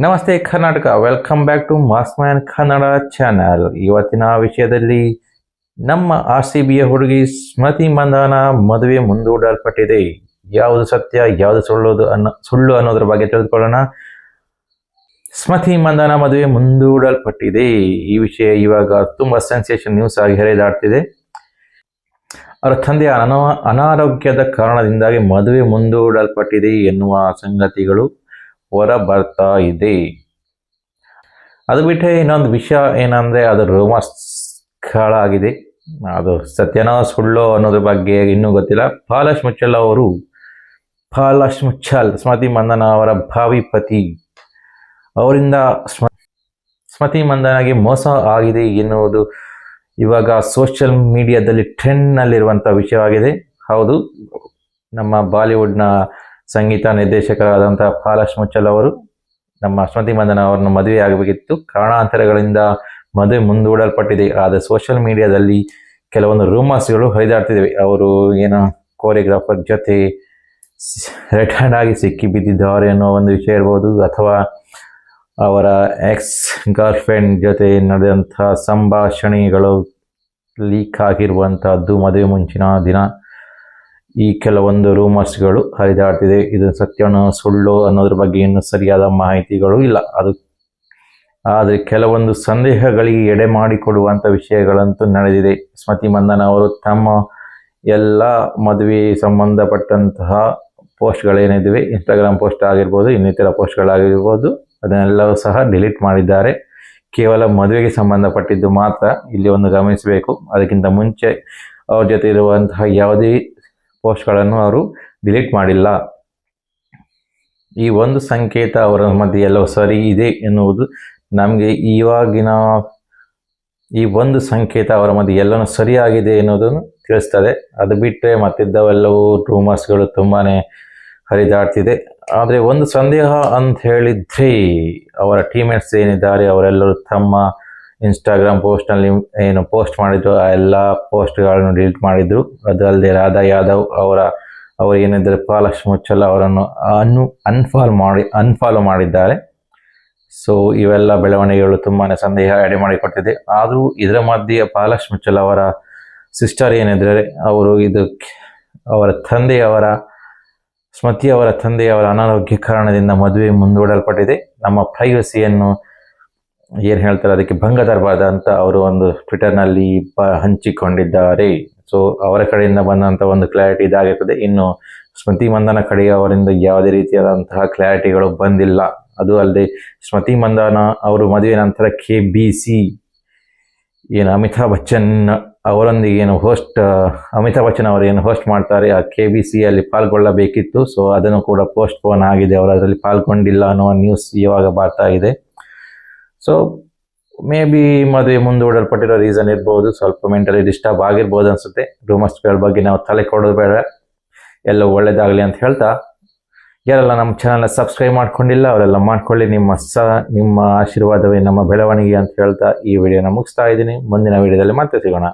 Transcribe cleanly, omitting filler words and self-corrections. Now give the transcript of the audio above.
ನಮಸ್ತೆ Karnataka, welcome back to mass man Kannada channel. ಇವತ್ತಿನ ವಿಷಯದಲ್ಲಿ ನಮ್ಮ RCBಯ ಹುಡುಗಿ ಸ್ಮೃತಿ ಮಂದಾನ ಮದುವೆ ಮುಂದೂಡಲ್ಪಟ್ಟಿದೆ. ಯಾವುದು ಸತ್ಯ ಯಾವುದು ಸುಳ್ಳು ಅನ್ನೋದ್ರ ಬಗ್ಗೆ ತಿಳಿದುಕೊಳ್ಳೋಣ. ಸ್ಮೃತಿ ಮಂದಾನ ಮದುವೆ ಮುಂದೂಡಲ್ಪಟ್ಟಿದೆ. ಈ ವಿಷಯ ಇವಾಗ ತುಂಬಾ ಸೆನ್ಸೇಷನ್ ನ್ಯೂಸ್ ಆಗಿ ಹರಿದಾಡ್ತಿದೆ. ಅವರ ತಂದೆಯ ಅನಾರೋಗ್ಯದ ಕಾರಣದಿಂದಾಗಿ ಮದುವೆ ಮುಂದೂಡಲ್ಪಟ್ಟಿದೆ ಎನ್ನುವ ಸಂಗತಿಗಳು ಹೊರ ಬರ್ತಾ ಇದೆ. ಅದು ಬಿಟ್ಟರೆ ಇನ್ನೊಂದು ವಿಷಯ ಏನಂದ್ರೆ ಅದು ರೂಮರ್ಸ್ಗಳಾಗಿದೆ. ಅದು ಸತ್ಯನೋ ಸುಳ್ಳೋ ಅನ್ನೋದ್ರ ಬಗ್ಗೆ ಇನ್ನೂ ಗೊತ್ತಿಲ್ಲ. ಪಾಲಾಶ್ ಮುಚ್ಚಲ್ ಸ್ಮೃತಿ ಮಂದನ ಅವರ ಭಾವಿ ಪತಿ ಅವರಿಂದ ಸ್ಮೃತಿ ಮಂದನಾಗೆ ಮೋಸ ಆಗಿದೆ ಎನ್ನುವುದು ಇವಾಗ ಸೋಷಿಯಲ್ ಮೀಡಿಯಾದಲ್ಲಿ ಟ್ರೆಂಡ್ನಲ್ಲಿರುವಂಥ ವಿಷಯವಾಗಿದೆ. ಹೌದು, ನಮ್ಮ ಬಾಲಿವುಡ್ನ ಸಂಗೀತ ನಿರ್ದೇಶಕರಾದಂಥ ಪಾಲಾಶ್ ಮುಚ್ಚಲ್ ಅವರು ನಮ್ಮ ಸ್ಮೃತಿ ಮಂದನ ಅವರನ್ನು ಮದುವೆ ಆಗಬೇಕಿತ್ತು. ಕಾರಣಾಂತರಗಳಿಂದ ಮದುವೆ ಮುಂದೂಡಲ್ಪಟ್ಟಿದೆ. ಆದರೆ ಸೋಷಿಯಲ್ ಮೀಡಿಯಾದಲ್ಲಿ ಕೆಲವೊಂದು ರೂಮರ್ಸ್ಗಳು ಹರಿದಾಡ್ತಿದ್ದೇವೆ. ಅವರು ಏನೋ ಕೋರಿಯೋಗ್ರಾಫರ್ ಜೊತೆ ರೆಡ್ ಆಗಿ ಸಿಕ್ಕಿ ಬಿದ್ದಿದ್ದಾರೆ ಅನ್ನೋ ಒಂದು ವಿಷಯ ಇರ್ಬೋದು, ಅಥವಾ ಅವರ ಎಕ್ಸ್ ಗರ್ಲ್ಫ್ರೆಂಡ್ ಜೊತೆ ನಡೆದಂಥ ಸಂಭಾಷಣೆಗಳು ಲೀಕ್ ಆಗಿರುವಂಥದ್ದು ಮದುವೆ ಮುಂಚಿನ ದಿನ. ಈ ಕೆಲವೊಂದು ರೂಮರ್ಸ್ಗಳು ಹರಿದಾಡ್ತಿದೆ. ಇದು ಸತ್ಯನೋ ಸುಳ್ಳು ಅನ್ನೋದ್ರ ಬಗ್ಗೆ ಇನ್ನೂ ಸರಿಯಾದ ಮಾಹಿತಿಗಳು ಇಲ್ಲ. ಆದರೆ ಕೆಲವೊಂದು ಸಂದೇಹಗಳಿಗೆ ಎಡೆ ಮಾಡಿಕೊಡುವಂಥ ವಿಷಯಗಳಂತೂ ನಡೆದಿದೆ. ಸ್ಮೃತಿ ಮಂದನ ಅವರು ತಮ್ಮ ಎಲ್ಲ ಮದುವೆ ಸಂಬಂಧಪಟ್ಟಂತಹ ಪೋಸ್ಟ್ಗಳೇನಿವೆ, ಇನ್ಸ್ಟಾಗ್ರಾಮ್ ಪೋಸ್ಟ್ ಆಗಿರ್ಬೋದು, ಇನ್ನಿತರ ಪೋಸ್ಟ್ಗಳಾಗಿರ್ಬೋದು, ಅದನ್ನೆಲ್ಲವೂ ಸಹ ಡಿಲೀಟ್ ಮಾಡಿದ್ದಾರೆ. ಕೇವಲ ಮದುವೆಗೆ ಸಂಬಂಧಪಟ್ಟಿದ್ದು ಮಾತ್ರ ಇಲ್ಲಿ ಒಂದು ಗಮನಿಸಬೇಕು. ಅದಕ್ಕಿಂತ ಮುಂಚೆ ಅವ್ರ ಜೊತೆ ಇರುವಂತಹ ಯಾವುದೇ ಪೋಸ್ಟ್ಗಳನ್ನು ಅವರು ಡಿಲೀಟ್ ಮಾಡಿಲ್ಲ. ಈ ಒಂದು ಸಂಕೇತ ಅವರ ಮಧ್ಯೆ ಎಲ್ಲವೂ ಸರಿ ಇದೆ ಎನ್ನುವುದು ನಮಗೆ ಇವಾಗಿನ ಈ ಒಂದು ಸಂಕೇತ ಅವರ ಮಧ್ಯೆ ಎಲ್ಲನೂ ಸರಿಯಾಗಿದೆ ಎನ್ನುವುದನ್ನು ತಿಳಿಸ್ತದೆ. ಅದು ಬಿಟ್ಟರೆ ಮತ್ತಿದ್ದವೆಲ್ಲವೂ ರೂಮರ್ಸ್ಗಳು ತುಂಬಾ ಹರಿದಾಡ್ತಿದೆ. ಆದರೆ ಒಂದು ಸಂದೇಹ ಅಂತ ಹೇಳಿದ್ರೆ, ಅವರ ಟೀಮ್ಮೇಟ್ಸ್ ಏನಿದ್ದಾರೆ ಅವರೆಲ್ಲರೂ ತಮ್ಮ ಇನ್ಸ್ಟಾಗ್ರಾಮ್ ಪೋಸ್ಟ್ನಲ್ಲಿ ಏನು ಪೋಸ್ಟ್ ಮಾಡಿದ್ರು ಆ ಎಲ್ಲ ಪೋಸ್ಟ್ಗಳನ್ನು ಡಿಲೀಟ್ ಮಾಡಿದ್ರು. ಅದಲ್ಲದೆ ರಾಧಾ ಯಾದವ್ ಅವರು ಏನಿದ್ದಾರೆ ಪಾಲಾಶ್ ಮುಚ್ಚಲ್ ಅವರನ್ನು ಅನ್ಫಾಲೋ ಮಾಡಿದ್ದಾರೆ. ಸೊ ಇವೆಲ್ಲ ಬೆಳವಣಿಗೆಗಳು ತುಂಬಾ ಸಂದೇಹ ಎಡೆ ಮಾಡಿಕೊಟ್ಟಿದೆ. ಆದರೂ ಇದರ ಮಧ್ಯೆ ಪಾಲಾಶ್ ಮುಚ್ಚಲ್ ಅವರ ಸಿಸ್ಟರ್ ಏನಿದ್ದಾರೆ ಅವರು ಅವರ ಸ್ಮೃತಿ ಅವರ ತಂದೆಯವರ ಅನಾರೋಗ್ಯ ಕಾರಣದಿಂದ ಮದುವೆ ಮುಂದೂಡಲ್ಪಟ್ಟಿದೆ. ನಮ್ಮ ಪ್ರೈವಸಿಯನ್ನು ಏನು ಹೇಳ್ತಾರೆ ಅದಕ್ಕೆ ಭಂಗ ತರಬಾರ್ದು ಅಂತ ಅವರು ಒಂದು ಟ್ವಿಟರ್ನಲ್ಲಿ ಹಂಚಿಕೊಂಡಿದ್ದಾರೆ. ಸೊ ಅವರ ಕಡೆಯಿಂದ ಬಂದಂಥ ಒಂದು ಕ್ಲಾರಿಟಿ ಇದಾಗಿರ್ತದೆ. ಇನ್ನು ಸ್ಮೃತಿ ಮಂದನ ಕಡೆಗೆ ಅವರಿಂದ ಯಾವುದೇ ರೀತಿಯಾದಂತಹ ಕ್ಲಾರಿಟಿಗಳು ಬಂದಿಲ್ಲ. ಅದು ಅಲ್ಲದೆ ಸ್ಮೃತಿ ಮಂದನ ಅವರು ಮದುವೆ ನಂತರ KBC ಏನು ಅಮಿತಾಬ್ ಬಚ್ಚನ್ ಅವರೊಂದಿಗೆ ಅಮಿತಾಬ್ ಬಚ್ಚನ್ ಅವರು ಏನು ಹೋಸ್ಟ್ ಮಾಡ್ತಾರೆ ಆ KBCಯಲ್ಲಿ ಪಾಲ್ಗೊಳ್ಳಬೇಕಿತ್ತು. ಸೊ ಅದನ್ನು ಕೂಡ ಪೋಸ್ಟ್ಪೋನ್ ಆಗಿದೆ. ಅವರು ಅದರಲ್ಲಿ ಪಾಲ್ಗೊಂಡಿಲ್ಲ ಅನ್ನೋ ನ್ಯೂಸ್ ಇವಾಗ ಬರ್ತಾ ಇದೆ. ಸೊ ಮೇ ಬಿ ಮದುವೆ ಮುಂದೂಡಲ್ಪಟ್ಟಿರೋ ರೀಸನ್ ಇರ್ಬೋದು, ಸ್ವಲ್ಪ ಮೆಂಟಲಿ ಡಿಸ್ಟರ್ಬ್ ಆಗಿರ್ಬೋದು ಅನಿಸುತ್ತೆ. ರೂಮರ್ಸ್ಗಳ ಬಗ್ಗೆ ನಾವು ತಲೆ ಕೊಡೋದು ಬೇಡ, ಎಲ್ಲ ಒಳ್ಳೇದಾಗಲಿ ಅಂತ ಹೇಳ್ತಾ, ಯಾರೆಲ್ಲ ನಮ್ಮ ಚಾನಲ್ನ ಸಬ್ಸ್ಕ್ರೈಬ್ ಮಾಡ್ಕೊಂಡಿಲ್ಲ ಅವರೆಲ್ಲ ಮಾಡ್ಕೊಳ್ಳಿ. ನಿಮ್ಮ ಆಶೀರ್ವಾದವೇ ನಮ್ಮ ಬೆಳವಣಿಗೆ ಅಂತ ಹೇಳ್ತಾ ಈ ವಿಡಿಯೋನ ಮುಗಿಸ್ತಾ ಇದ್ದೀನಿ. ಮುಂದಿನ ವಿಡಿಯೋದಲ್ಲಿ ಮತ್ತೆ ಸಿಗೋಣ.